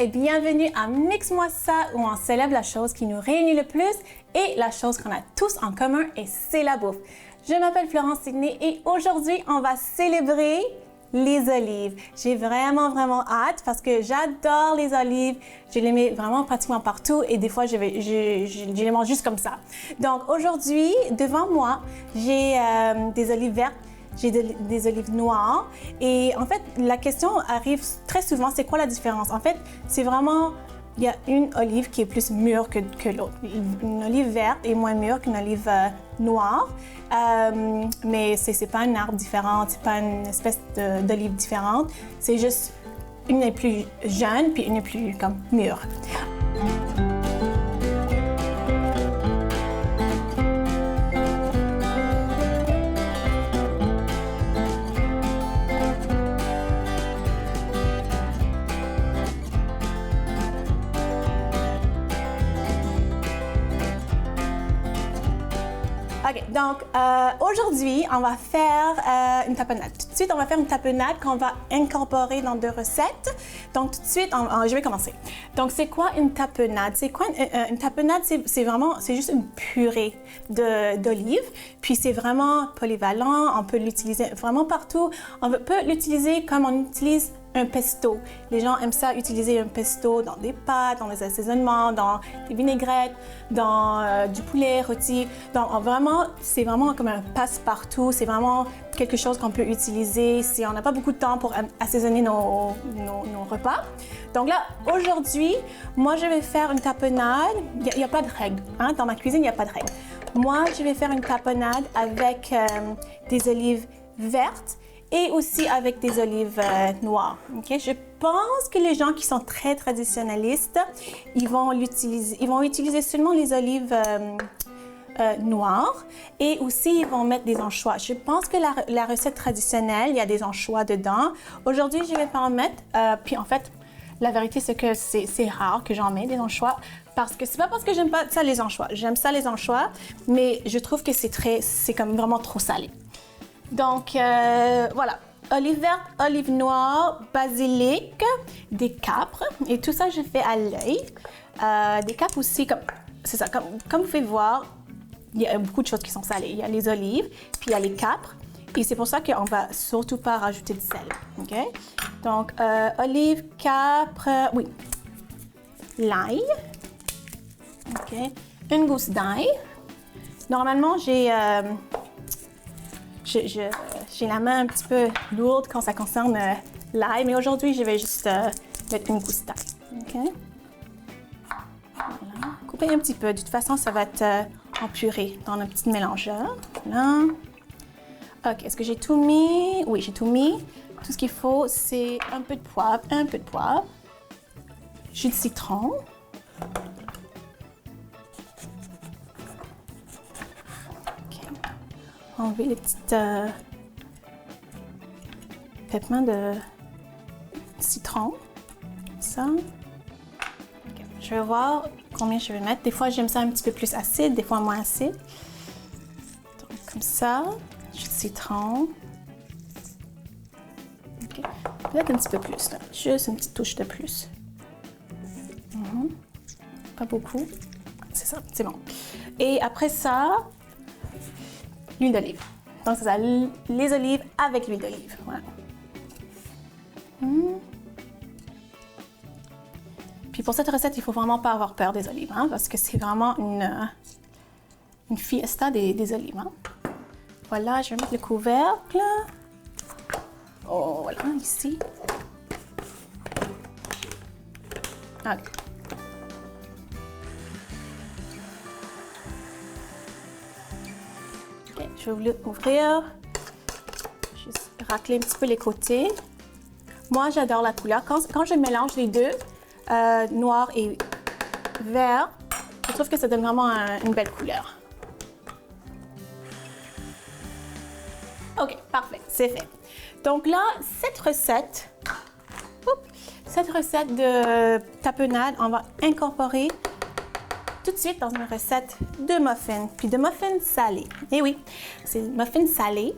et bienvenue à Mix-moi ça où on célèbre la chose qui nous réunit le plus et la chose qu'on a tous en commun et c'est la bouffe. Je m'appelle Florence Signé et aujourd'hui on va célébrer les olives. J'ai vraiment hâte parce que j'adore les olives. Je les mets vraiment pratiquement partout et des fois je les mange juste comme ça. Donc aujourd'hui, devant moi, j'ai des olives vertes, j'ai des olives noires et en fait, la question arrive très souvent, c'est quoi la différence? En fait, c'est vraiment, il y a une olive qui est plus mûre que l'autre. Une olive verte est moins mûre qu'une olive noire. Mais c'est pas un arbre différent, c'est pas une espèce d'olive différente. C'est juste une est plus jeune puis une est plus comme mûre. OK, donc aujourd'hui, on va faire une tapenade. Tout de suite, on va faire une tapenade qu'on va incorporer dans 2 recettes. Donc, tout de suite, je vais commencer. Donc, c'est quoi une tapenade? C'est quoi une tapenade? C'est juste une purée d'olives. Puis, c'est vraiment polyvalent. On peut l'utiliser vraiment partout. On peut l'utiliser comme on utilise un pesto. Les gens aiment ça, utiliser un pesto dans des pâtes, dans des assaisonnements, dans des vinaigrettes, dans du poulet rôti. Donc vraiment, c'est vraiment comme un passe-partout. C'est vraiment quelque chose qu'on peut utiliser si on n'a pas beaucoup de temps pour assaisonner nos repas. Donc là, aujourd'hui, moi, je vais faire une tapenade. Il n'y a pas de règle. Hein? Dans ma cuisine, il n'y a pas de règle. Moi, je vais faire une tapenade avec des olives vertes et aussi avec des olives noires. Okay? Je pense que les gens qui sont très traditionnalistes, ils vont utiliser seulement les olives noires et aussi ils vont mettre des anchois. Je pense que la recette traditionnelle, il y a des anchois dedans. Aujourd'hui, je ne vais pas en mettre. Puis en fait, la vérité, c'est que c'est rare que j'en mette des anchois parce que c'est pas parce que j'aime pas ça les anchois. J'aime ça les anchois, mais je trouve que c'est comme vraiment trop salé. Donc, voilà, olive verte, olive noire, basilic, des capres, et tout ça, je fais à l'œil. Des capres aussi, c'est ça, comme vous pouvez voir, il y a beaucoup de choses qui sont salées. Il y a les olives, puis il y a les capres, et c'est pour ça qu'on va surtout pas rajouter de sel, OK? Donc, olive, capre, oui, l'ail, OK, une gousse d'ail. Normalement, j'ai la main un petit peu lourde quand ça concerne l'ail, mais aujourd'hui, je vais juste mettre une gousse d'ail. OK? Voilà. Couper un petit peu. De toute façon, ça va être en purée dans un petit mélangeur. Voilà. OK, est-ce que j'ai tout mis? Oui, j'ai tout mis. Tout ce qu'il faut, c'est un peu de poivre, jus de citron. Enlever les petites pépins de citron, comme ça. Okay. Je vais voir combien je vais mettre. Des fois, j'aime ça un petit peu plus acide, des fois moins acide. Donc, comme ça, jus de citron. Okay. Peut-être un petit peu plus, là. Juste une petite touche de plus. Pas beaucoup. C'est ça, c'est bon. Et après ça, l'huile d'olive. Donc, c'est ça, les olives avec l'huile d'olive. Voilà. Puis pour cette recette, il ne faut vraiment pas avoir peur des olives, hein, parce que c'est vraiment une fiesta des olives. Hein. Voilà, je vais mettre le couvercle. Oh, voilà, ici. OK. Je vais ouvrir, juste racler un petit peu les côtés. Moi, j'adore la couleur. Quand je mélange les deux, noir et vert, je trouve que ça donne vraiment une belle couleur. OK, parfait, c'est fait. Donc là, cette recette de tapenade, on va incorporer tout de suite dans une recette de muffins, puis de muffins salés. Eh oui, c'est muffins salés.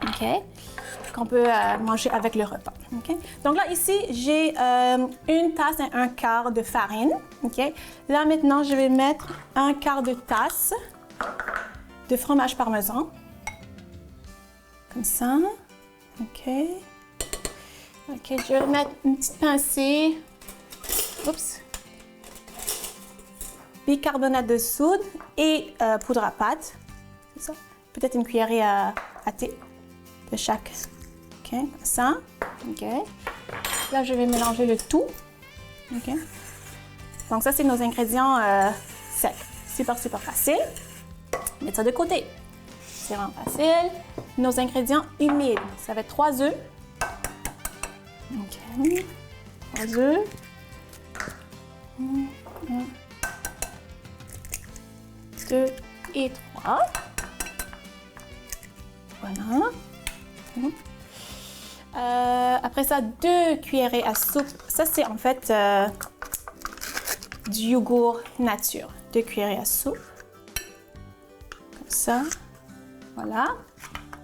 OK? qu'on peut manger avec le repas. Okay? Donc là, ici, j'ai une tasse et un quart de farine. Okay? Là, maintenant, je vais mettre un quart de tasse de fromage parmesan. Comme ça. OK. OK, je vais mettre une petite pincée. Oups. Bicarbonate de soude et poudre à pâte. C'est ça. Peut-être une cuillerée à thé de chaque. OK, comme ça. OK. Là, je vais mélanger le tout. OK. Donc, ça, c'est nos ingrédients secs. Super, super facile. Mettre ça de côté. C'est vraiment facile. Nos ingrédients humides. Ça va être 3 œufs. OK. 3 œufs. 1, 2 et 3. Voilà. Après ça, 2 cuillerées à soupe. Ça, c'est en fait du yogourt nature. 2 cuillerées à soupe. Comme ça. Voilà.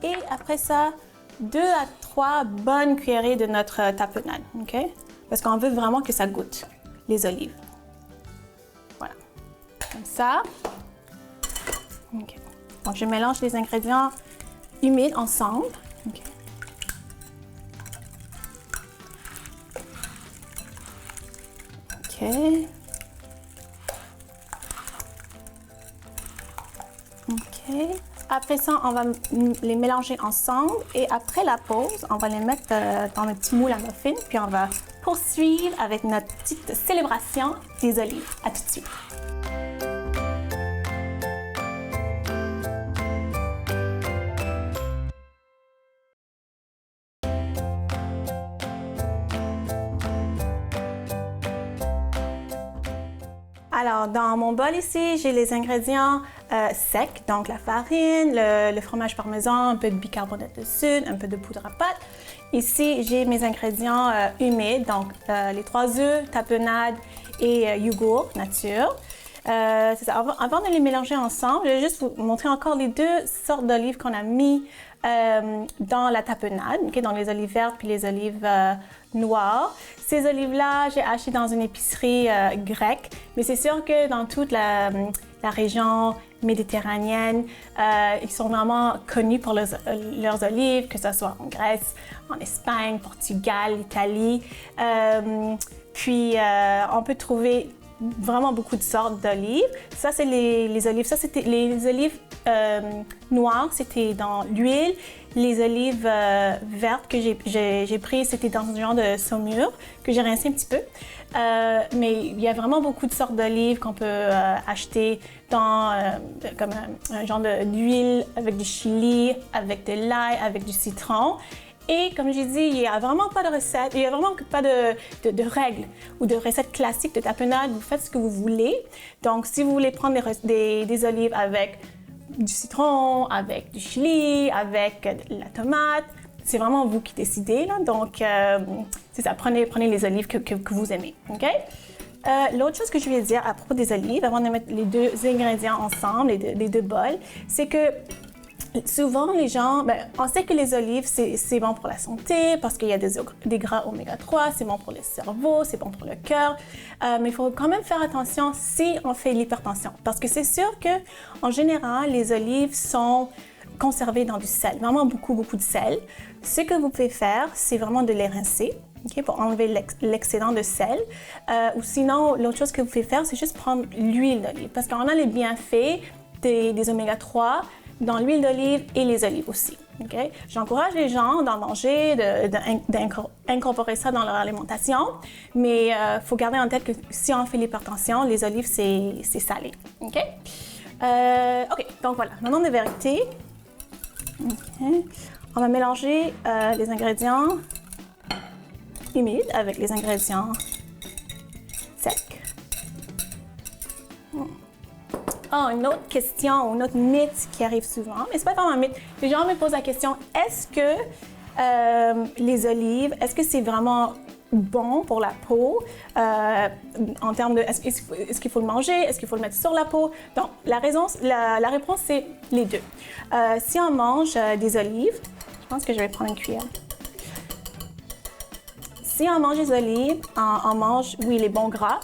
Et après ça, 2 à 3 bonnes cuillerées de notre tapenade. OK? Parce qu'on veut vraiment que ça goûte les olives. Voilà. Comme ça. OK. Donc, je mélange les ingrédients humides ensemble. OK. OK. OK. Après ça, on va les mélanger ensemble et après la pause, on va les mettre dans le petit moule à muffins puis on va poursuivre avec notre petite célébration des olives. À tout de suite. Alors, dans mon bol ici, j'ai les ingrédients secs, donc la farine, le fromage parmesan, un peu de bicarbonate de soude, un peu de poudre à pâte. Ici, j'ai mes ingrédients humides, donc les 3 œufs, tapenade et yogourt nature. C'est ça. Avant de les mélanger ensemble, je vais juste vous montrer encore les 2 sortes d'olives qu'on a mis dans la tapenade, okay, dans les olives vertes puis les olives noires. Ces olives-là, j'ai acheté dans une épicerie grecque, mais c'est sûr que dans toute la région méditerranéenne, ils sont vraiment connus pour leurs olives, que ce soit en Grèce, en Espagne, Portugal, Italie. Puis, on peut trouver vraiment beaucoup de sortes d'olives. Ça, c'est les olives. Ça, c'était les olives noires, c'était dans l'huile. Les olives vertes que j'ai prises, c'était dans un genre de saumure que j'ai rincé un petit peu. Mais il y a vraiment beaucoup de sortes d'olives qu'on peut acheter dans comme un genre d'huile avec du chili, avec de l'ail, avec du citron. Et comme j'ai dit, il n'y a vraiment pas de recette, il n'y a vraiment pas de règles ou de recettes classiques de tapenade. Vous faites ce que vous voulez. Donc, si vous voulez prendre des olives avec du citron, avec du chili, avec de la tomate, c'est vraiment vous qui décidez. Là. Donc, c'est ça, prenez les olives que vous aimez. OK? L'autre chose que je vais dire à propos des olives, avant de mettre les 2 ingrédients ensemble, les deux bols, c'est que souvent, les gens, on sait que les olives, c'est bon pour la santé parce qu'il y a des gras oméga 3, c'est bon pour le cerveau, c'est bon pour le cœur. Mais il faut quand même faire attention si on fait l'hypertension. Parce que c'est sûr qu'en général, les olives sont conservées dans du sel, vraiment beaucoup, beaucoup de sel. Ce que vous pouvez faire, c'est vraiment de les rincer. Okay, pour enlever l'excédent de sel. Ou sinon, l'autre chose que vous pouvez faire, c'est juste prendre l'huile d'olive. Parce qu'on a les bienfaits des oméga 3 dans l'huile d'olive et les olives aussi. Okay? J'encourage les gens d'en manger, d'incorporer ça dans leur alimentation, mais il faut garder en tête que si on fait l'hypertension, les olives, c'est salé. OK? OK, donc voilà, maintenant de vérité. Okay. On va mélanger les ingrédients humides avec les ingrédients secs. Oh, une autre question, une autre mythe qui arrive souvent, mais c'est pas vraiment un mythe. Les gens me posent la question, est-ce que les olives, est-ce que c'est vraiment bon pour la peau en termes de, est-ce qu'il faut le manger, est-ce qu'il faut le mettre sur la peau? Donc, la réponse, c'est les deux. Si on mange des olives, pense que je vais prendre une cuillère. Si on mange les olives, on mange, oui, les bons gras,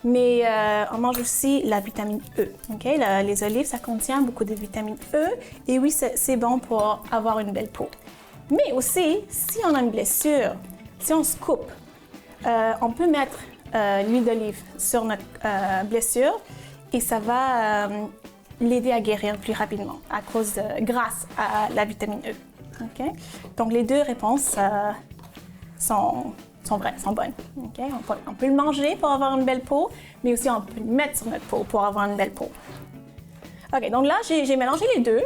mais on mange aussi la vitamine E. Okay? Les olives, ça contient beaucoup de vitamine E et oui, c'est bon pour avoir une belle peau. Mais aussi, si on a une blessure, si on se coupe, on peut mettre l'huile d'olive sur notre blessure et ça va l'aider à guérir plus rapidement grâce à la vitamine E. Okay? Donc, les deux réponses sont vraies, sont bonnes. Okay? On peut le manger pour avoir une belle peau, mais aussi on peut le mettre sur notre peau pour avoir une belle peau. OK, donc là, j'ai mélangé les deux,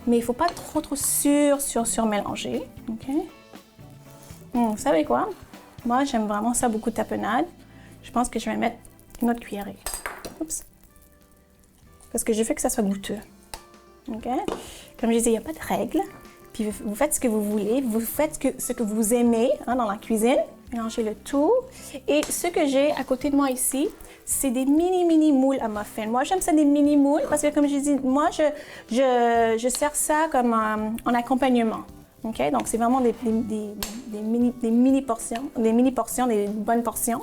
mais il ne faut pas trop surmélanger. Okay? Vous savez quoi? Moi, j'aime vraiment ça, beaucoup de tapenade. Je pense que je vais mettre une autre cuillerée. Oups. Parce que je veux que ça soit goûteux. Okay? Comme je disais, il n'y a pas de règles. Puis vous faites ce que vous voulez, vous faites ce que vous aimez dans la cuisine. Mélangez le tout. Et ce que j'ai à côté de moi ici, c'est des mini moules à muffins. Moi, j'aime ça des mini moules parce que, comme je dis, moi, je sers ça comme en accompagnement. Okay? Donc, c'est vraiment des mini portions, des bonnes portions.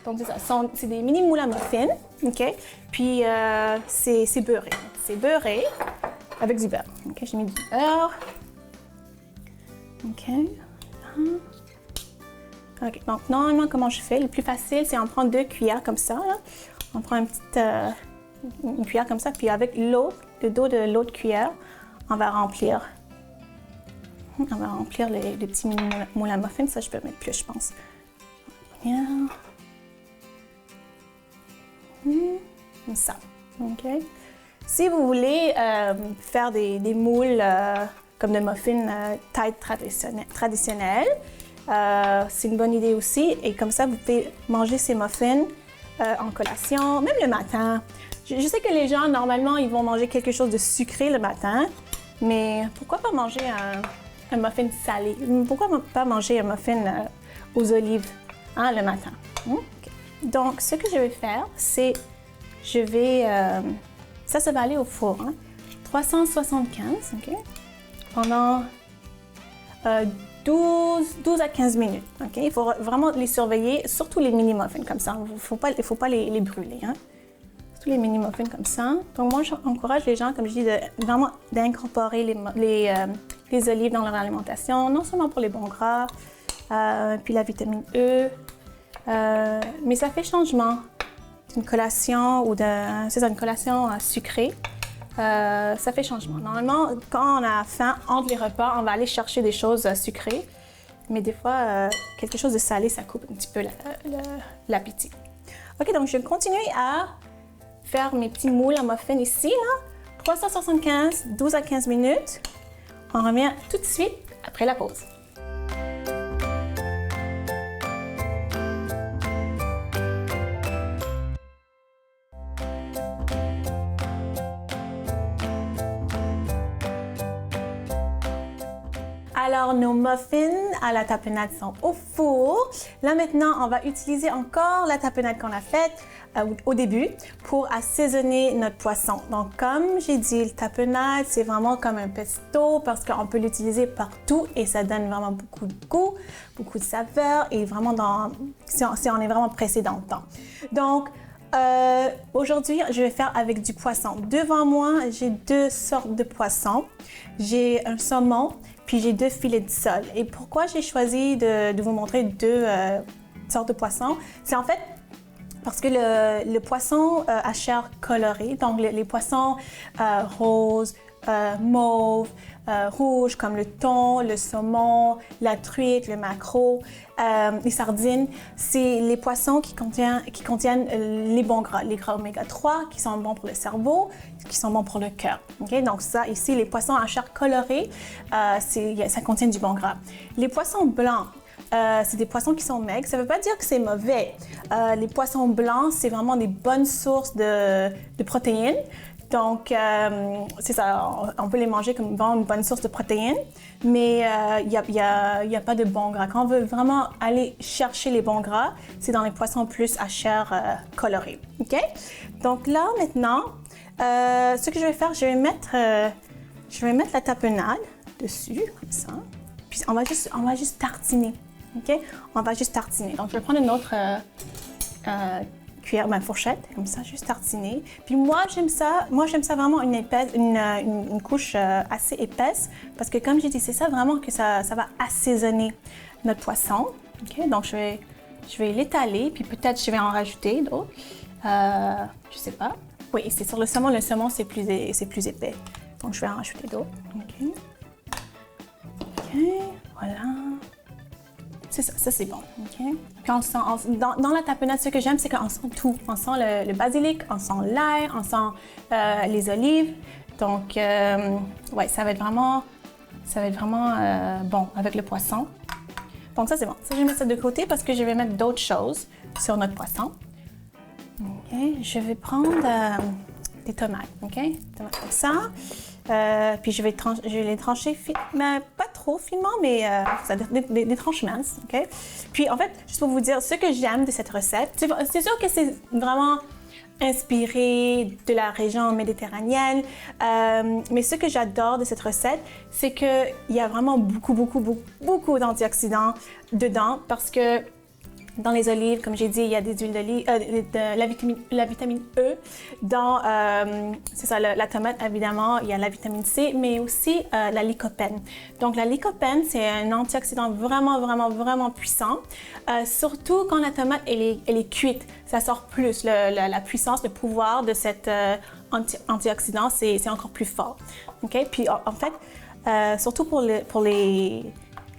Donc, c'est des mini moules à muffins. Okay? Puis, c'est beurré. C'est beurré avec du beurre. Okay? J'ai mis du beurre. OK. OK. Donc, normalement, comment je fais? Le plus facile, c'est on prend 2 cuillères comme ça. Là. On prend une cuillère comme ça, puis avec le dos de l'autre cuillère, on va remplir les petits mini moules à muffins. Ça, je peux mettre plus, je pense. Bien. Comme ça. OK. Si vous voulez faire des moules comme des muffins taille traditionnelle, c'est une bonne idée aussi. Et comme ça, vous pouvez manger ces muffins en collation, même le matin. Je sais que les gens, normalement, ils vont manger quelque chose de sucré le matin, mais pourquoi pas manger un muffin salé? Pourquoi pas manger un muffin aux olives le matin? Okay. Donc, ce que je vais faire, c'est ça va aller au four. 375, OK? Pendant 12 à 15 minutes. Okay? Il faut vraiment les surveiller, surtout les mini-muffins comme ça. Il ne faut pas les brûler. Surtout les mini-muffins comme ça. Donc moi, j'encourage les gens, comme je dis, vraiment d'incorporer les olives dans leur alimentation, non seulement pour les bons gras, puis la vitamine E, mais ça fait changement d'une collation une collation sucrée. Ça fait changement. Normalement, quand on a faim, entre les repas, on va aller chercher des choses sucrées. Mais des fois, quelque chose de salé, ça coupe un petit peu l'appétit. OK, donc je vais continuer à faire mes petits moules à muffins ici. 375, 12 à 15 minutes. On revient tout de suite après la pause. Alors, nos muffins à la tapenade sont au four. Là, maintenant, on va utiliser encore la tapenade qu'on a faite au début pour assaisonner notre poisson. Donc, comme j'ai dit, le tapenade, c'est vraiment comme un pesto parce qu'on peut l'utiliser partout et ça donne vraiment beaucoup de goût, beaucoup de saveur et vraiment si on est vraiment pressé dans le temps. Donc, aujourd'hui, je vais faire avec du poisson. Devant moi, j'ai 2 sortes de poissons. J'ai un saumon, puis j'ai 2 filets de sole. Et pourquoi j'ai choisi de vous montrer 2 sortes de poissons? C'est en fait parce que le poisson à chair colorée, donc les poissons roses, mauve, rouge comme le thon, le saumon, la truite, le maquereau, les sardines, c'est les poissons qui contiennent les bons gras, les gras oméga 3 qui sont bons pour le cerveau, qui sont bons pour le cœur. Okay? Donc ça, ici, les poissons à chair colorée, ça contient du bon gras. Les poissons blancs, c'est des poissons qui sont maigres. Ça ne veut pas dire que c'est mauvais. Les poissons blancs, c'est vraiment des bonnes sources de protéines. Donc, c'est ça, on peut les manger comme une bonne source de protéines, mais il n'y a pas de bons gras. Quand on veut vraiment aller chercher les bons gras, c'est dans les poissons plus à chair colorée. OK? Donc là, maintenant, ce que je vais faire, je vais mettre je vais mettre la tapenade dessus, comme ça. Puis on va juste tartiner, OK? On va juste tartiner. Donc, je vais prendre une autre cuillère, ma fourchette, comme ça, juste tartiner. Puis moi, j'aime ça vraiment une couche assez épaisse, parce que comme j'ai dit, c'est ça vraiment que ça va assaisonner notre poisson. OK? Donc, je vais l'étaler, puis peut-être je vais en rajouter d'autres. Je sais pas. Oui, c'est sur le saumon. Le saumon, c'est plus épais. Donc, je vais en rajouter d'autres. OK. OK, voilà. C'est ça c'est bon. OK. Puis on sent, dans la tapenade, ce que j'aime, c'est qu'on sent tout. On sent le basilic, on sent l'ail, on sent les olives. Donc, ouais, ça va être vraiment bon avec le poisson. Donc, ça, c'est bon. Ça, je vais mettre ça de côté parce que je vais mettre d'autres choses sur notre poisson. OK. Je vais prendre des tomates. OK. Tomates comme ça. Puis je vais les trancher, mais pas trop finement, mais des tranches minces, OK? Puis en fait, juste pour vous dire, ce que j'aime de cette recette, c'est sûr que c'est vraiment inspiré de la région méditerranéenne, mais ce que j'adore de cette recette, c'est qu'il y a vraiment beaucoup d'antioxydants dedans, parce que dans les olives, comme j'ai dit, il y a des huiles d'olive, la vitamine E. Dans, c'est ça, la tomate, évidemment, il y a la vitamine C, mais aussi la lycopène. Donc, la lycopène, c'est un antioxydant vraiment puissant. Surtout quand la tomate, elle est cuite. Ça sort plus. La puissance, le pouvoir de cet antioxydant, c'est encore plus fort. OK? Puis, en fait, surtout pour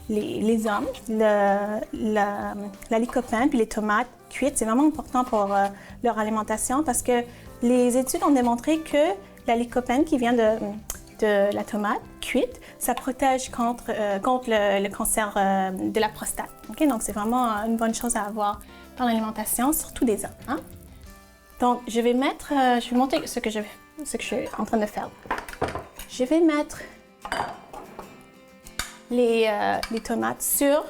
les hommes, la lycopène puis les tomates cuites, c'est vraiment important pour leur alimentation, parce que les études ont démontré que la lycopène qui vient de la tomate cuite, ça protège contre le cancer de la prostate. Okay? Donc, c'est vraiment une bonne chose à avoir dans l'alimentation, surtout des hommes. Hein? Donc, je vais montrer ce que je suis en train de faire. Je vais mettre les tomates sur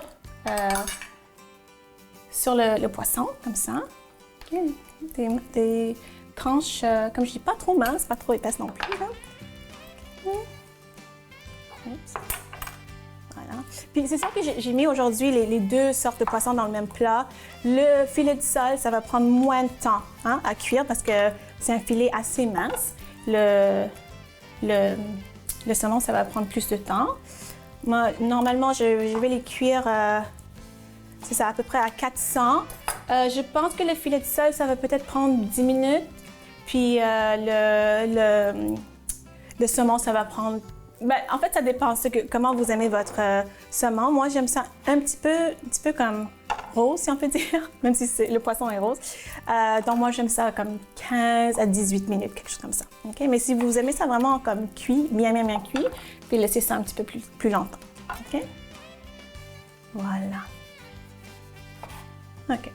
le poisson, comme ça. Okay. Des tranches, comme je dis, pas trop minces, pas trop épaisses non plus. Là. Okay. Voilà. Puis c'est ça que j'ai mis aujourd'hui les deux sortes de poissons dans le même plat. Le filet de sole, ça va prendre moins de temps à cuire, parce que c'est un filet assez mince. Le saumon, ça va prendre plus de temps. Moi, normalement, je vais les cuire, c'est ça, à peu près à 400. Je pense que le filet de sole, ça va peut-être prendre 10 minutes. Puis le saumon, ça va prendre... Ben, en fait, ça dépend comment vous aimez votre saumon. Moi, j'aime ça un petit peu comme rose, si on peut dire, même si le poisson est rose. Donc, moi, j'aime ça comme 15 à 18 minutes, quelque chose comme ça. Okay? Mais si vous aimez ça vraiment comme cuit, bien cuit, puis laissez ça un petit peu plus longtemps. OK? Voilà. OK.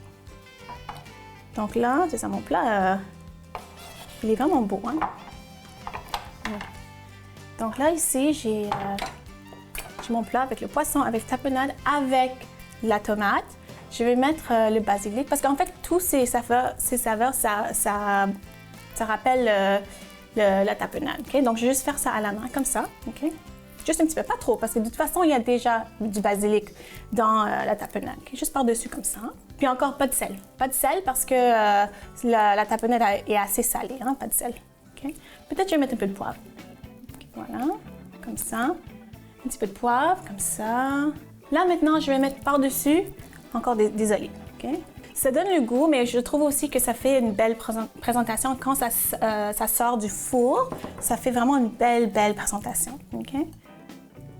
Donc là, c'est ça, mon plat, il est vraiment beau, hein? Donc là, ici, j'ai mon plat avec le poisson, avec tapenade, avec la tomate. Je vais mettre le basilic, parce qu'en fait, tous ces saveurs, ça rappelle la tapenade. Okay? Donc, je vais juste faire ça à la main, comme ça. OK? Juste un petit peu, pas trop, parce que de toute façon, il y a déjà du basilic dans la tapenade. Okay? Juste par-dessus, comme ça. Puis encore, pas de sel. Pas de sel, parce que la tapenade est assez salée, hein? Pas de sel. Okay? Peut-être que je vais mettre un peu de poivre. Okay, voilà, comme ça. Un petit peu de poivre, comme ça. Là, maintenant, je vais mettre par-dessus encore des olives. Okay? Ça donne le goût, mais je trouve aussi que ça fait une belle présentation. Quand ça sort du four, ça fait vraiment une belle présentation. Okay?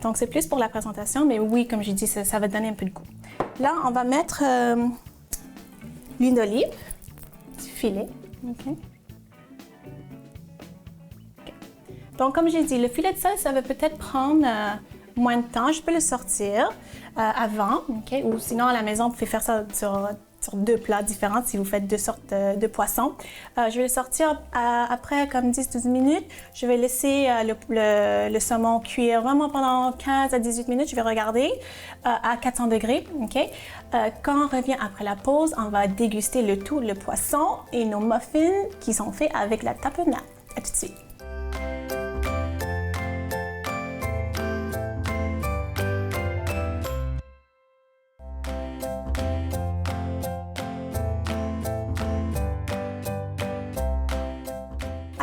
Donc, c'est plus pour la présentation, mais oui, comme j'ai dit, ça va donner un peu de goût. Là, on va mettre l'huile d'olive, du filet. Okay? Okay. Donc, comme j'ai dit, le filet de sel, ça va peut-être prendre moins de temps. Je peux le sortir avant, okay? Ou sinon, à la maison, vous pouvez faire ça sur deux plats différents si vous faites deux sortes de poissons. Je vais le sortir après comme 10-12 minutes. Je vais laisser le saumon cuire vraiment pendant 15 à 18 minutes. Je vais regarder à 400 degrés. Okay? Quand on revient après la pause, on va déguster le poisson et nos muffins qui sont faits avec la tapenade. À tout de suite.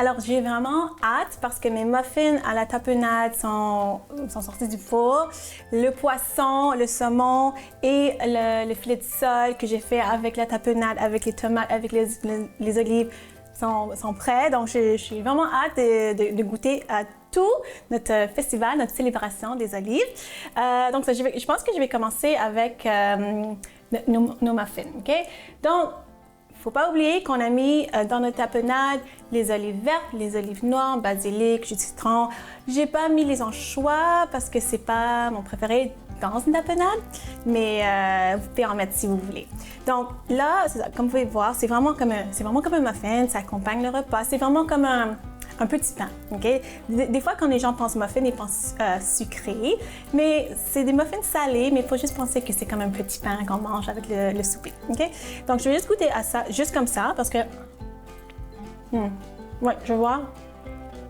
Alors, j'ai vraiment hâte parce que mes muffins à la tapenade sont sortis du four. Le poisson, le saumon et le filet de sole que j'ai fait avec la tapenade, avec les tomates, avec les olives sont prêts. Donc, je suis vraiment hâte de goûter à tout notre festival, notre célébration des olives. Donc, je pense que je vais commencer avec nos muffins, OK? Donc, il ne faut pas oublier qu'on a mis dans notre tapenade les olives vertes, les olives noires, basilic, jus de citron. J'ai pas mis les anchois parce que c'est pas mon préféré dans une tapenade, mais vous pouvez en mettre si vous voulez. Donc là, comme vous pouvez voir, c'est vraiment comme un muffin, ça accompagne le repas. C'est vraiment comme un petit pain, OK? Des fois, quand les gens pensent muffin, ils pensent sucré, mais c'est des muffins salés, mais il faut juste penser que c'est comme un petit pain qu'on mange avec le souper, OK? Donc, je vais juste goûter à ça, juste comme ça, parce que... Ouais, je vois.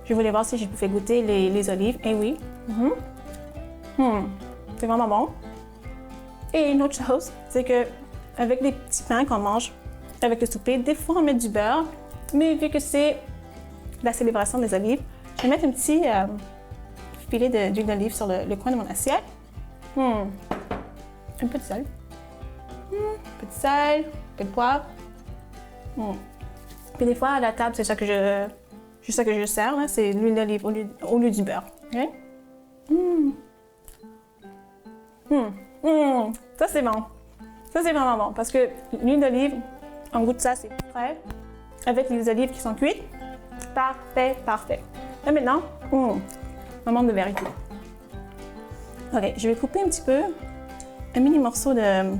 Je voulais voir si je pouvais goûter les olives, et oui. C'est vraiment bon. Et une autre chose, c'est que avec les petits pains qu'on mange avec le souper, des fois, on met du beurre, mais vu que c'est la célébration des olives, je vais mettre un petit filet d'huile d'olive sur le coin de mon assiette. Un peu de sel. Un peu de sel, un peu de poivre. Puis des fois, à la table, c'est ça que je sers, là, c'est l'huile d'olive au lieu du beurre. Okay? Ça, c'est bon. Ça, c'est vraiment bon parce que l'huile d'olive, on goûte ça, c'est frais. Avec les olives qui sont cuites, parfait, parfait. Et maintenant, moment de vérité. OK, je vais couper un petit peu, un mini morceau de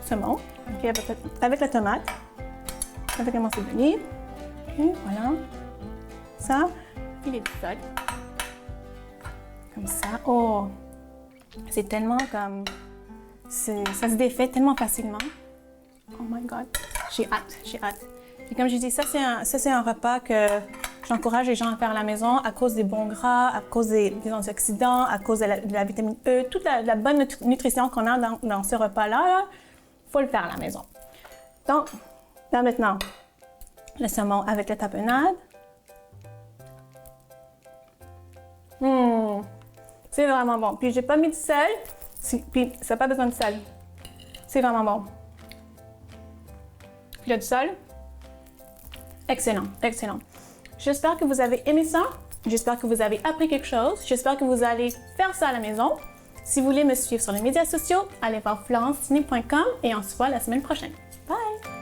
saumon, okay, avec la tomate, avec un morceau d'olive. Okay, voilà. Ça, filet de sel. Comme ça. Oh! C'est tellement comme... Ça se défait tellement facilement. Oh my God! J'ai hâte. Et comme je dis, ça c'est un repas que j'encourage les gens à faire à la maison à cause des bons gras, à cause des antioxydants, à cause de la vitamine E, toute la bonne nutrition qu'on a dans ce repas-là, il faut le faire à la maison. Donc, là maintenant, le saumon avec la tapenade. C'est vraiment bon. Puis j'ai pas mis de sel, puis ça n'a pas besoin de sel. C'est vraiment bon. Il y a du sel. Excellent, excellent. J'espère que vous avez aimé ça. J'espère que vous avez appris quelque chose. J'espère que vous allez faire ça à la maison. Si vous voulez me suivre sur les médias sociaux, allez voir florencetini.com et on se voit la semaine prochaine. Bye!